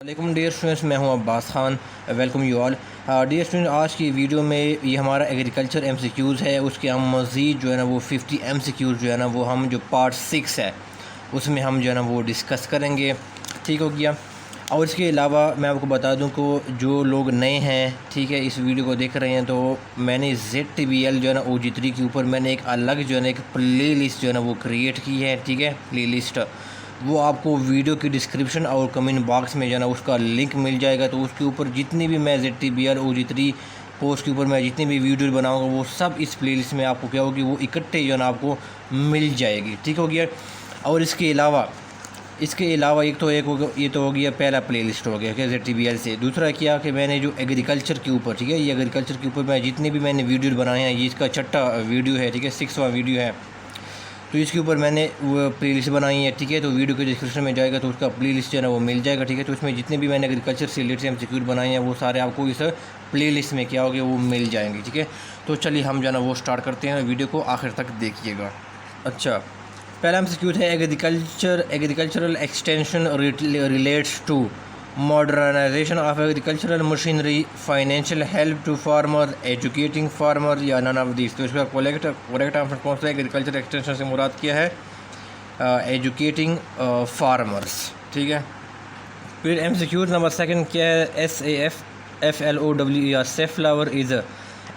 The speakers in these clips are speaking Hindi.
वालेकुम डियर स्टूडेंट्स, मैं हूं Abbas Khan. Welcome you all. Dear student, आज की वीडियो में ये हमारा एग्रीकल्चर एमसीक्यूज़ है। उसके हम मज़ीद जो है ना वो 50 एमसीक्यूज़ जो है ना वो हम जो पार्ट 6 है उसमें हम जो है ना वो डिस्कस करेंगे। ठीक हो गया। और इसके अलावा मैं आपको बता दूं कि जो लोग नए हैं, ठीक है, इस वीडियो को देख रहे हैं, तो मैंने ZTBL जो है ना OG3 के ऊपर मैंने एक अलग जो है ना एक प्ले लिस्ट जो है ना वो क्रिएट की है। ठीक है, प्ले लिस्ट वो आपको वीडियो की डिस्क्रिप्शन और कमेंट बॉक्स में जो है ना उसका लिंक मिल जाएगा। तो उसके ऊपर जितनी भी मैं ZTBL OG3 पोस्ट के ऊपर मैं जितनी भी वीडियो बनाऊंगा वो सब इस प्लेलिस्ट में आपको क्या होगी, वो इकट्ठे जो है ना आपको मिल जाएगी। ठीक हो गया। और इसके अलावा एक हो गया, ये तो हो गया पहला प्लेलिस्ट हो गया क्या ZTBL से। दूसरा क्या कि मैंने जो एग्रीकल्चर के ऊपर, ठीक है, ये एग्रीकल्चर के ऊपर मैं जितने भी मैंने वीडियो बनाए हैं, ये इसका 6वां वीडियो है। ठीक है, 6वां वीडियो है। तो इसके ऊपर मैंने वो प्लेलिस्ट बनाई है। ठीक है, तो वीडियो के डिस्क्रिप्शन में जाएगा तो उसका प्लेलिस्ट जो है ना वो मिल जाएगा। ठीक है, तो उसमें जितने भी मैंने एग्रीकल्चर से रिलेटेड एमसीक्यू बनाए हैं वो सारे आपको इस प्लेलिस्ट में क्या होगा वो मिल जाएंगे। ठीक है, तो चलिए हम जो है ना वो स्टार्ट करते हैं। वीडियो को आखिर तक देखिएगा। अच्छा, पहला एमसीक्यू है agricultural extension relates to modernization of agricultural machinery, financial help to farmer, educating farmer या नन ऑफ दिस। तो इसका करेक्ट आंसर कौन सा है? एग्रीकल्चर एक्सटेंशन से मुराद क्या है? Educating farmers. ठीक है, फिर एमसीक्यू नंबर सेकंड क्या है? SAFFLOWE या safflower is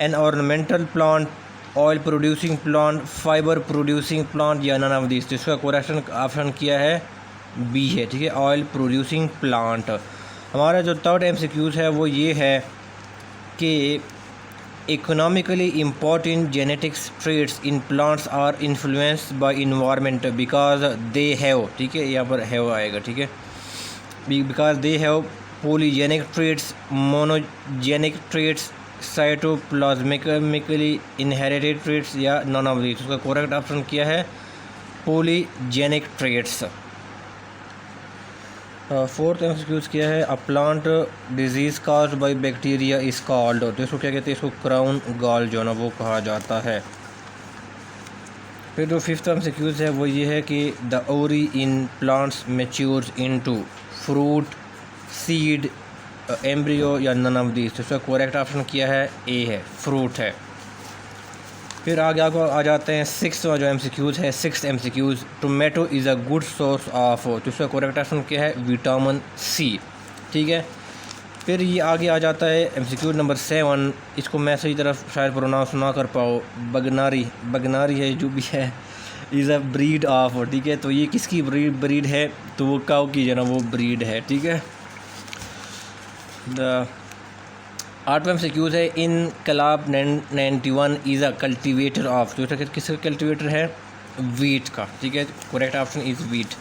an ornamental plant, oil producing plant, fibre producing plant या नन ऑफ दिस। तो इसका करेक्ट ऑप्शन किया है बी है। ठीक है, ऑयल प्रोड्यूसिंग प्लांट। हमारा जो थर्ड एमसीक्यूज़ है वो ये है कि economically important genetics traits in plants are influenced by environment because they have, ठीक है, यहाँ पर हैव आएगा। ठीक है, because they have polygenic traits, monogenic traits, cytoplasmically inherited traits या नॉन ऑफ दिस। उसका करेक्ट ऑप्शन क्या है? Polygenic traits. फोर्थ एमसीक्यूज़ क्या है? A plant disease caused by bacteria is called. तो इसको क्या कहते हैं? इसको क्राउन गॉल जो है ना वो कहा जाता है। फिर जो फिफ्थ एमसीक्यूज़ है वो ये है कि द ओरी in plants matures into fruit, seed, embryo या नन ऑफ दिस। तो इसका करेक्ट ऑप्शन किया है ए है, फ्रूट है। फिर आगे आ जाते हैं सिक्स्थ जो एमसीक्यूज़ है। Sixth MCQs, tomato is a good source of. तो इसका करेक्ट ऑप्शन क्या है? Vitamin C. ठीक है, फिर ये आगे आ जाता है एमसीक्यू नंबर 7। इसको मैं सही तरफ शायद प्रोनाउंस ना कर पाऊँ। बगनारी है जो भी है, इज़ अ ब्रीड ऑफ। ठीक है, तो ये किसकी ब्रीड है? तो वो काऊ की जो ना वो ब्रीड है। ठीक है, द आठवां एमसीक्यूज़ है इनकलाब 91 इज़ अ कल्टिवेटर ऑफ। तो किसका कल्टिवेटर है? वीट का। ठीक है, करेक्ट ऑप्शन इज़ वीट।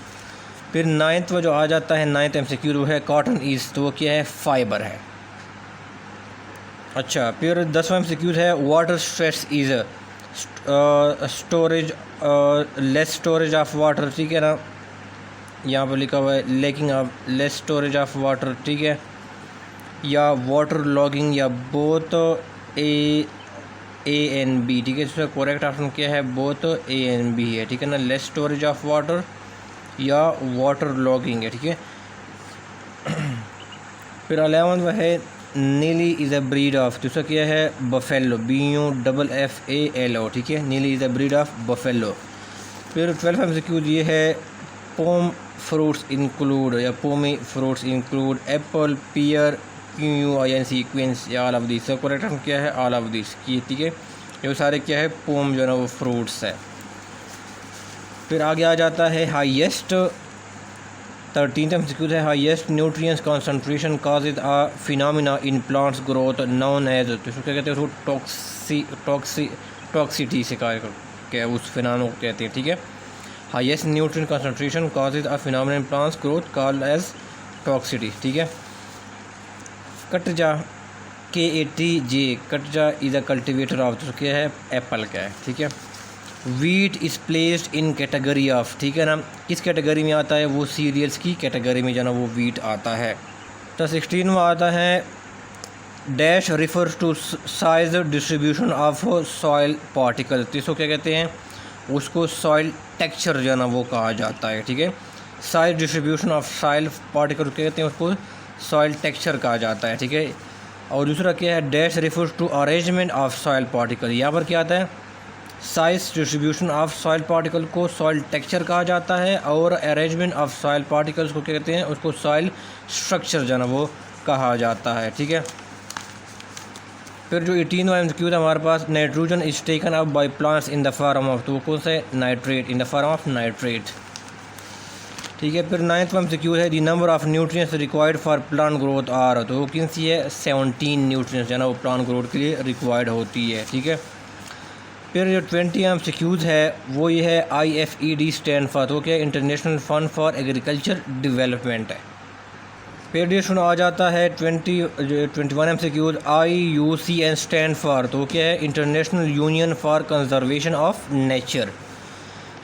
फिर नाइन्थ जो आ जाता है, नाइन्थ एमसीक्यू वो है कॉटन इज़। तो वो क्या है? फाइबर है। अच्छा, फिर 10वां एमसीक्यूज़ है water stress is storage less storage of water. ठीक है ना, यहाँ पर लिखा हुआ है lacking of less storage of water. ठीक है, या वाटर लॉगिंग या बोथ ए एंड बी। ठीक है, इसका करेक्ट ऑप्शन क्या है? बोथ ए एंड बी है। ठीक है ना, लेस स्टोरेज ऑफ वाटर या वाटर लॉगिंग है। ठीक है, फिर 11वां है नीली इज़ अ ब्रीड ऑफ। तो इसका क्या है? Buffalo, BUFFALO। ठीक है, नीली is a breed of buffalo. फिर 12वां एमसीक्यू ये है पोम फ्रूट्स इंक्लूड या पोमी फ्रूट्स इंक्लूड एप्पल, पियर, QUINC, क्वींस या ऑल ऑफ दिस। सब करेक्ट ऑप्शन क्या है? ऑल ऑफ दिस की। ठीक है, ये सारे क्या है? पोम जो है ना वो फ्रूट्स है। फिर आगे आ जाता है हाईएस्ट 13th एमसीक्यू है highest nutrients concentration causes a phenomena in plants growth known as. तो इसको क्या कहते हैं? उसको टॉक्सिटी से क्या उस फिनोमिना को कहते हैं। ठीक है, highest nutrient concentration causes a phenomena in plants growth called as toxicity. ठीक है, Katja KATJ, Katja is a cultivator of. तो क्या है? एप्पल का है। ठीक है, wheat is placed in category of. ठीक है ना, किस कैटेगरी में आता है? वो सीरियल्स की कैटेगरी में जो ना वो वीट आता है। तो 16वां आता है dash refers to size distribution of soil particle. तो इसको क्या कहते हैं? उसको सॉइल टेक्सचर जो है ना वो कहा जाता है। ठीक है, size distribution of soil particle कहते हैं उसको सॉइल टेक्सचर कहा जाता है, ठीक है। और दूसरा क्या है, dash refers to arrangement of soil particle. यहाँ पर क्या आता है, size distribution of soil particle को सॉइल टेक्सचर कहा जाता है, और अरेंजमेंट ऑफ सॉइल पार्टिकल्स को क्या कहते हैं, उसको सॉइल स्ट्रक्चर जो है ना वो कहा जाता है, ठीक है। फिर जो 18वां एमसीक्यू था हमारे पास, nitrogen is taken up by plants in the form of, तो वो कौन सा है, nitrate, in the form of nitrate, ठीक है। फिर 9वां एमसीक्यू है, the number of nutrients required for plant growth are, तो वो कौन सी है, 17 न्यूट्रिएंट्स जो है ना वो प्लांट ग्रोथ के लिए रिक्वायर्ड होती है, ठीक है। फिर जो 20 एमसीक्यूज़ है वो ये है, IFED स्टैंड फॉर, तो क्या, international fund for agriculture development है। फिर डिस्ट्रीब्यूशन आ जाता है 21 एमसीक्यूज़, IUCN स्टैंड फॉर, तो क्या है, international union for conservation of nature,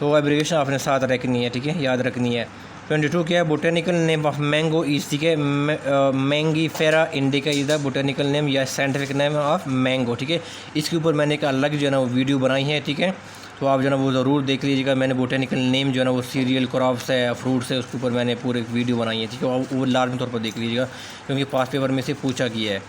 तो एब्रीविएशन आपने साथ रखनी है, ठीक है, याद रखनी है। 22 क्या है, botanical name of mango is, ठीक है, Mangifera indica is the botanical name या साइंटिफिक नेम ऑफ मैंगो, ठीक है। इसके ऊपर मैंने एक अलग जो है ना वो वीडियो बनाई है, ठीक है, तो आप जो है ना वो ज़रूर देख लीजिएगा। मैंने बोटेनिकल नेम जो है ना वो सीरियल क्रॉप्स है, फ्रूट्स है, उसके ऊपर मैंने पूरे वीडियो बनाई है, ठीक है, वो लाजमी तौर पर देख लीजिएगा क्योंकि पास पेपर में से पूछा गया है।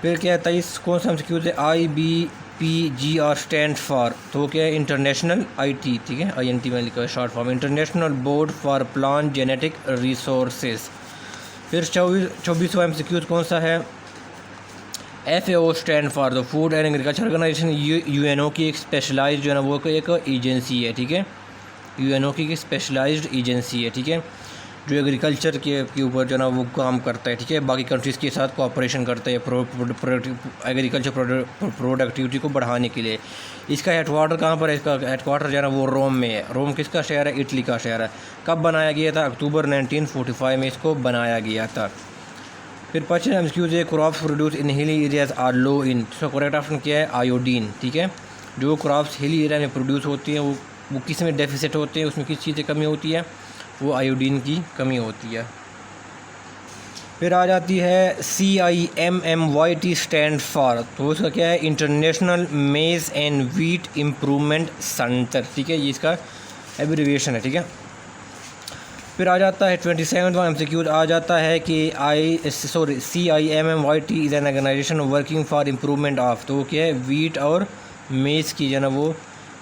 फिर क्या है, 23 कौन सा एमसीक्यू है, IBPGR स्टैंड फॉर, तो क्या है, इंटरनेशनल IT, ठीक है, INT में लिखा है short form, international board for plant genetic resources. फिर 24वां एमसीक्यू कौन सा है, FAO stand for, the food and agriculture organization, UNO की एक स्पेशलाइज्ड जो है ना वो एक एजेंसी है, ठीक है, UNO की एक स्पेशलाइज्ड एजेंसी है, ठीक है, जो एग्रीकल्चर के ऊपर जो है ना वो काम करता है, ठीक है, बाकी कंट्रीज़ के साथ कोऑपरेशन करता है एग्रीकल्चर प्रोडक्टिविटी को बढ़ाने के लिए। इसका हेडक्वार्टर कहाँ पर है, इसका हेडक्वार्टर जो है ना वो रोम में है। रोम किसका शहर है, इटली का शहर है। कब बनाया गया था, अक्टूबर 1945 में इसको बनाया गया था। फिर 25 एमसीक्यूज़ है, crops produce in hilly areas are लो इन, इसका करेक्ट ऑप्शन क्या है, आयोडीन, ठीक है। जो क्रॉप्स हिली एरिया में प्रोड्यूस होती हैं वो किस में डेफिसिट होते हैं, उसमें किस चीज़ की कमी होती है, वो आयोडीन की कमी होती है। फिर आ जाती है CIMMYT स्टैंड फॉर, तो उसका क्या है, इंटरनेशनल मेज़ एंड वीट इम्प्रूवमेंट सेंटर, ठीक है, ये इसका एब्रीविएशन है, ठीक है। फिर आ जाता है 27वां एमसीक्यू आ जाता है कि CIMMYT is an organization working for improvement of, तो वो क्या है, वीट और मेज़ की जो है ना वो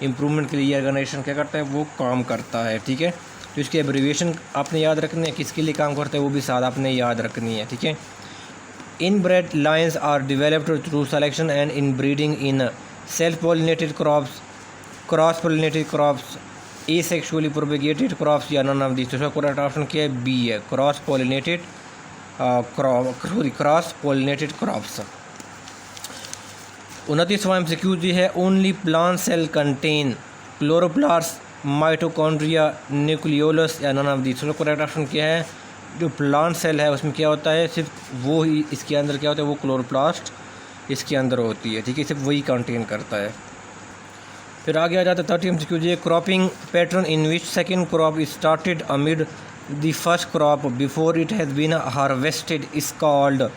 इम्प्रूवमेंट के लिए ऑर्गेनाइजेशन क्या करता है, वो काम करता है, ठीक है। तो इसकी एब्रीविएशन आपने याद रखनी है, किसके लिए काम करते हैं वो भी साथ आपने याद रखनी है, ठीक है। Inbred lines are developed through selection and in breeding in self pollinated crops, cross pollinated crops, asexually propagated crops या नॉन ऑफ दिस। तो करेक्ट ऑप्शन क्या है, B है, क्रॉस पॉलिनेटेड क्रॉप्स। 29वां एमसीक्यू है, only plant cell contain chloroplast, mitochondria, nucleolus या नॉन ऑफ दिस। तो करेक्ट ऑप्शन क्या है, जो प्लांट सेल है उसमें क्या होता है, सिर्फ वो ही इसके अंदर क्या होता है, वो क्लोरोप्लास्ट इसके अंदर होती है, ठीक है, सिर्फ वही कंटेन करता है। फिर आगे आ जाता है 30 एमसीक्यू है, cropping pattern in which second crop is started amid the first crop before it has been harvested is called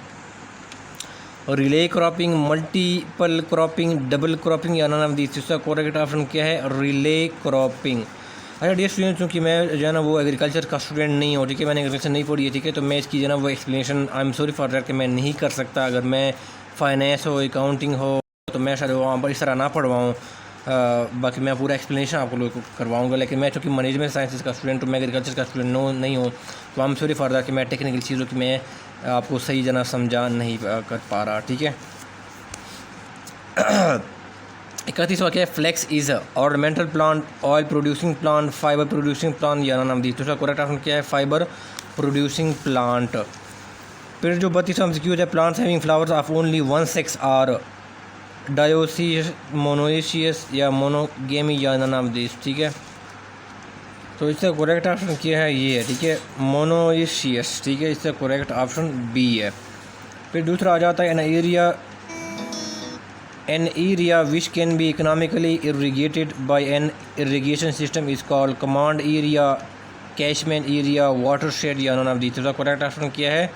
relay cropping, multiple cropping, double cropping या नॉन ऑफ दिस। इसका करेक्ट ऑप्शन क्या है, रिले क्रॉपिंग। अच्छा डियर स्टूडेंट्स, क्योंकि मैं जो है ना वो एग्रीकल्चर का स्टूडेंट नहीं हूँ, ठीक है, मैंने एग्रीकल्चर नहीं पढ़ी है, ठीक है, तो मैं इसकी जो है ना वो explanation I am sorry for that कि मैं नहीं कर सकता। अगर मैं फाइनेंस हो, अकाउंटिंग हो, तो मैं शायद वहाँ पर इस तरह ना पढ़वाऊँ, बाकी मैं पूरा एक्सप्लेनेशन आपको लोग करवाऊँगा। लेकिन मैं चूँकि मैनेजमेंट साइंसेस का स्टूडेंट हूँ, मैं एग्रीकल्चर का स्टूडेंट नहीं हूँ, तो I am sorry for that कि मैं टेक्निकल चीज़ों की मैं आपको सही जना समझा नहीं कर पा रहा, ठीक है। 31वां क्या है, flax is ornamental plant, oil producing plant, fibre producing plant या नॉन ऑफ दिस। तो उसका करेक्ट ऑप्शन क्या है, फाइबर प्रोड्यूसिंग प्लांट। फिर जो 32वां एमसीक्यू है, plants having flowers of only one sex are dioecious, monoecious या मोनोगेमी या नॉन ऑफ दिस, ठीक है। तो इसका करेक्ट ऑप्शन क्या है, ये है, ठीक है, मोनोएशियस, ठीक है, इसका करेक्ट ऑप्शन B है। फिर दूसरा आ जाता है an area which can be economically irrigated by an irrigation system is called command area, catchment area, watershed या नॉन ऑफ दिस। तो करेक्ट ऑप्शन क्या है,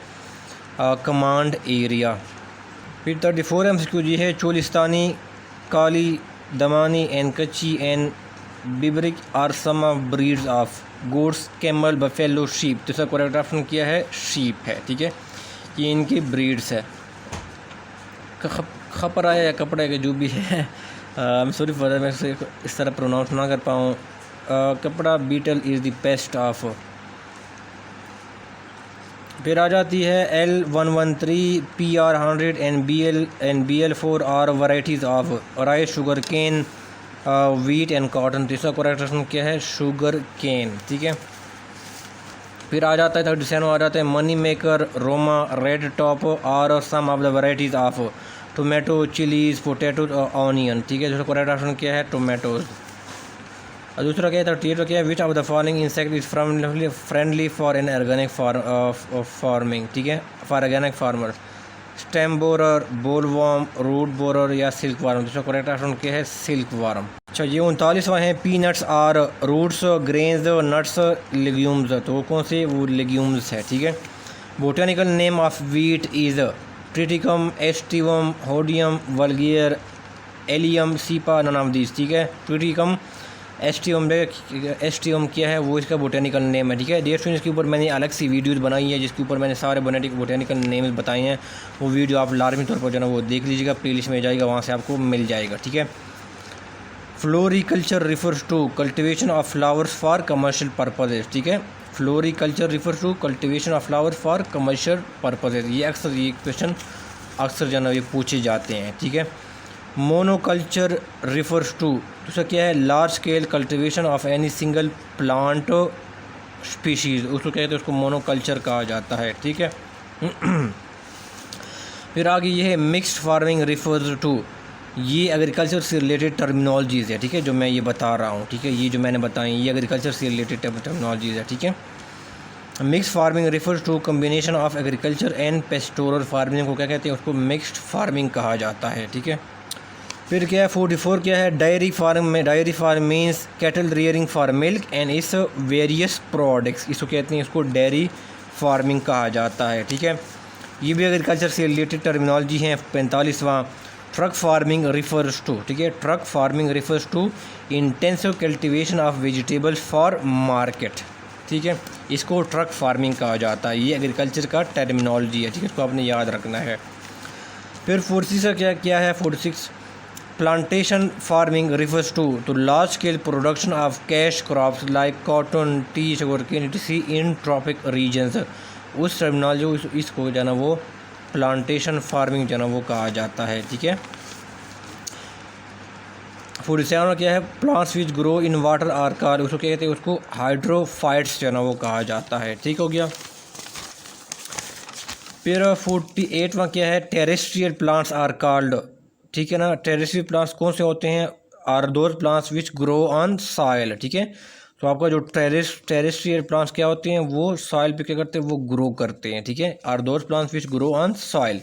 कमांड एरिया। फिर 34 एमसीक्यू जी है, Cholistani, Kali, Damani and Kachhi and Bibrik are some of breeds of. Goats, camel, buffalo, sheep. तो इसका करेक्ट ऑप्शन क्या है? शीप है, ठीक है। ये इनकी ब्रीड्स है। खपरा या कपड़े के जो भी है, सॉरी फॉर मैं इस तरह प्रोनाउंस ना कर पाऊँ। कपड़ा beetle is the pest of. फिर आ जाती है L113, PR100 and BL4 are varieties of rice, sugar cane, wheat and cotton. तो इसका करेक्ट आंसर क्या है? शुगर केन, ठीक है। फिर आ जाता है 37 आ जाता है money maker, Roma, red top और some of the varieties of tomato, chillies, potato, onion, ठीक है। दूसरा करेक्ट ऑप्शन क्या है? टोमेटोज़। और दूसरा क्या है 38 क्या है? Which of the following insect is friendly for an organic farming, ठीक है, for organic farmer. Stem borer, bollworm, root borer या सिल्क वार्म। दूसरा करेक्ट ऑप्शन क्या है? Silkworm. अच्छा, ये 39वां है peanuts are roots, grains, nuts, legumes. तो वो कौन से? वो लेग्यूम्स है, ठीक है। Botanical name of wheat is Triticum, aestivum, Hordeum, vulgare, Allium, cepa, none of these, ठीक है। ट्रिटिकम, एस्टियम क्या है? वो इसका बोटेनिकल नेम है, ठीक है। डियर स्टूडेंट्स, इसके ऊपर मैंने अलग सी वीडियोज़ बनाई है जिसके ऊपर मैंने सारे बोटेनिकल नेम्स बताए हैं। वो वीडियो आप लाजमी तौर पर जो है ना वो देख लीजिएगा, प्लेलिस्ट में जाएगा, वहाँ से आपको मिल जाएगा, ठीक है। Floriculture refers to cultivation of flowers for commercial purposes, ठीक है। Floriculture refers to cultivation of flowers for commercial purposes. ये क्वेश्चन अक्सर जो है ना ये पूछे जाते हैं, ठीक है। मोनोकल्चर रिफर्स टू, दूसरा क्या है? Large scale cultivation of any single plant species, उसको कहते हैं, उसको मोनोकल्चर कहा जाता है, ठीक है। फिर आगे ये है मिक्स्ड फार्मिंग रिफर्स टू, ये एग्रीकल्चर से रिलेटेड टर्मिनोलॉजीज़ है, ठीक है, जो मैं ये बता रहा हूँ, ठीक है। ये जो मैंने बताई ये एग्रीकल्चर से रिलेटेड टर्मिनोलॉजीज़ है, ठीक है। Mixed farming refers to combination of agriculture and pastoral farming को क्या कहते हैं? उसको मिक्स्ड फार्मिंग कहा जाता है, ठीक है। फिर क्या है 44 क्या है? डायरी फार्म में, dairy farm means cattle rearing for milk and is various products, इसको कहते हैं, इसको डेयरी फार्मिंग कहा जाता है, ठीक है। ये भी एग्रीकल्चर से रिलेटेड टर्मिनोलॉजी है। 45वां ट्रक फार्मिंग रिफर्स टू, ठीक है। Truck farming refers to intensive cultivation of vegetables for market, ठीक है, इसको ट्रक फार्मिंग कहा जाता है। ये एग्रीकल्चर का टर्मिनोलॉजी है, ठीक है, इसको आपने याद रखना है। फिर 46 क्या क्या है? 46 plantation farming refers to large scale production of cash crops like cotton, tea, sugarcane tea in tropic regions. उस टर्मिनोलॉजी इसको जो है ना वो प्लांटेशन फार्मिंग जो है ना वो कहा जाता है, ठीक है। 47 क्या है? Plants which grow in water are called, उसको क्या कहते हैं? उसको हाइड्रोफाइट्स जो है ना वो कहा जाता है, ठीक हो गया। फिर 48वां क्या है? टेरेस्ट्रियल प्लांट्स आर कॉल्ड, ठीक है ना। टेरेस्ट्रियल प्लांट्स कौन से होते हैं? Are those plants which grow on soil, ठीक है। तो आपका जो टेरेस्ट्रियल प्लांट्स क्या होते हैं? वो सॉइल पे क्या करते हैं? वो ग्रो करते हैं, ठीक है। Are those plants which grow on soil.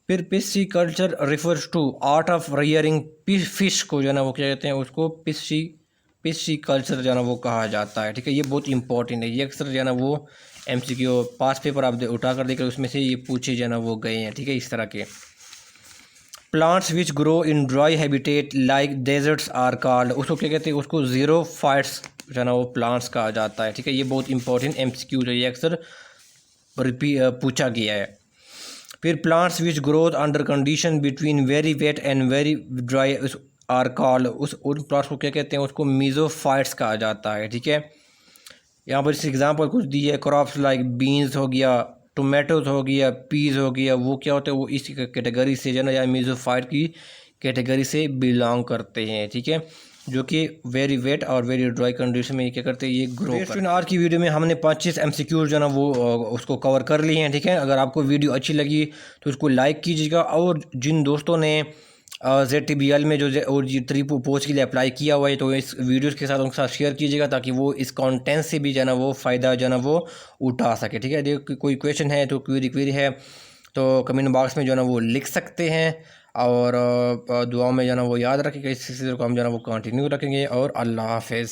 फिर pisciculture refers to art of rearing fish को जो है ना वो क्या कहते हैं? उसको पिस्सी कल्चर जो है ना वो कहा जाता है, ठीक है। ये बहुत इंपॉर्टेंट है, ये अक्सर जो है ना वो MCQ पास पेपर आप उठा कर देकर उसमें से ये पूछे जो है ना वो गए हैं, ठीक है, इस तरह के। Plants which grow in dry habitat like deserts are called, उसको क्या कहते हैं? उसको ज़ीरो फाइट्स जो है ना वो प्लांट्स कहा जाता है, ठीक है। ये बहुत इंपॉर्टेंट MCQ है, ये अक्सर पूछा गया है। फिर plants which growth under condition between very wet and very dry are called, उन प्लांट्स को क्या कहते हैं? उसको मीज़ोफाइट्स कहा जाता है, ठीक है। यहाँ पर इस एग्जांपल कुछ दी है, क्रॉप्स लाइक बीन्स हो गया, टोमेटोज़ हो गया, पीज़ हो गया, वो क्या होता है? वो इस कैटेगरी से जो है ना या मीज़ोफाइट की कैटेगरी से बिलोंग करते हैं, ठीक है, जो कि वेरी वेट और वेरी ड्राई कंडीशन में क्या करते हैं? ये ग्रो करते हैं। आज की वीडियो में हमने 25 MCQ जो है ना वो उसको कवर कर लिए हैं, ठीक है। अगर आपको वीडियो अच्छी लगी तो उसको लाइक कीजिएगा, और जिन दोस्तों ने ZTBL में जो और3 पोस्ट के लिए अप्लाई किया हुआ है तो इस वीडियोस के साथ उनके साथ शेयर कीजिएगा, ताकि वो इस कंटेंट से भी जो है ना वो फ़ायदा जो है ना वो उठा सके, ठीक है। देखो कोई क्वेश्चन है तो क्वेरी है तो कमेंट बॉक्स में जो है ना वो लिख सकते हैं, और दुआ में जो है ना वो याद रखेंगे, इस सिलसिले को हम जो है ना वो कंटिन्यू रखेंगे। और अल्लाह हाफ़िज़।